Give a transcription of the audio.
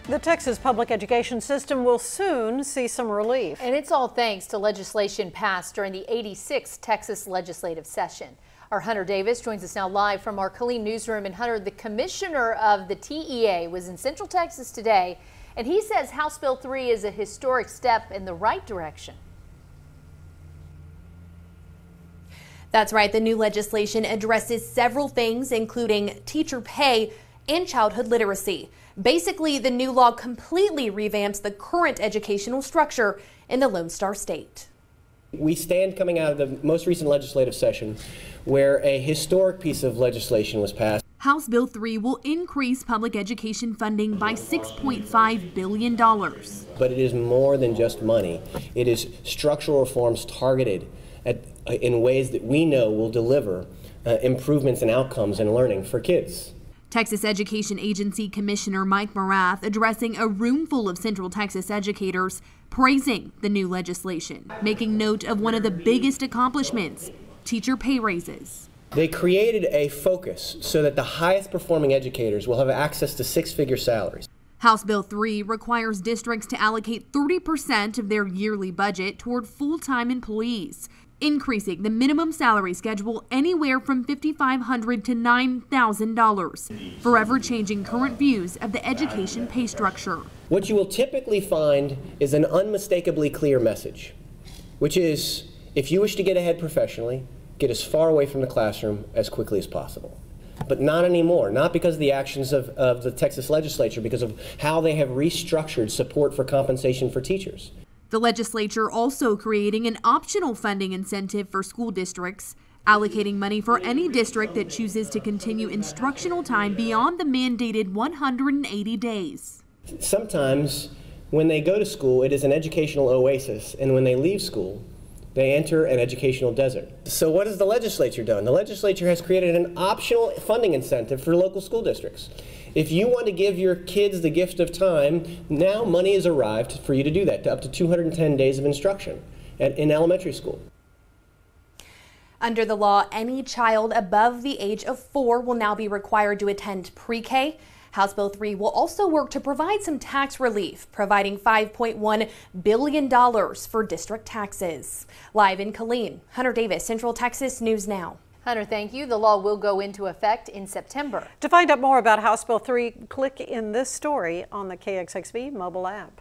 The Texas public education system will soon see some relief. And it's all thanks to legislation passed during the 86th Texas legislative session. Our Hunter Davis joins us now live from our Killeen newsroom. And Hunter, the commissioner of the TEA was in Central Texas today, and he says House Bill 3 is a historic step in the right direction. That's right. The new legislation addresses several things, including teacher pay and childhood literacy. Basically, the new law completely revamps the current educational structure in the Lone Star State. We stand coming out of the most recent legislative session where a historic piece of legislation was passed. House Bill 3 will increase public education funding by $6.5 billion. But it is more than just money. It is structural reforms targeted in ways that we know will deliver improvements in outcomes and learning for kids. Texas Education Agency Commissioner Mike Morath addressing a room full of Central Texas educators, praising the new legislation, making note of one of the biggest accomplishments, teacher pay raises. They created a focus so that the highest performing educators will have access to six-figure salaries. House Bill 3 requires districts to allocate 30% of their yearly budget toward full-time employees, increasing the minimum salary schedule anywhere from $5,500 to $9,000, forever changing current views of the education pay structure. What you will typically find is an unmistakably clear message, which is if you wish to get ahead professionally, get as far away from the classroom as quickly as possible. But not anymore, not because of the actions of the Texas legislature, because of how they have restructured support for compensation for teachers. The legislature also creating an optional funding incentive for school districts, allocating money for any district that chooses to continue instructional time beyond the mandated 180 days. Sometimes when they go to school, it is an educational oasis, and when they leave school, they enter an educational desert. So what has the legislature done? The legislature has created an optional funding incentive for local school districts. If you want to give your kids the gift of time, now money has arrived for you to do that, to up to 210 days of instruction in elementary school. Under the law, any child above the age of 4 will now be required to attend pre-K. House Bill 3 will also work to provide some tax relief, providing $5.1 billion for district taxes. Live in Killeen, Hunter Davis, Central Texas News Now. Hunter, thank you. The law will go into effect in September. To find out more about House Bill 3, click in this story on the KXXV mobile app.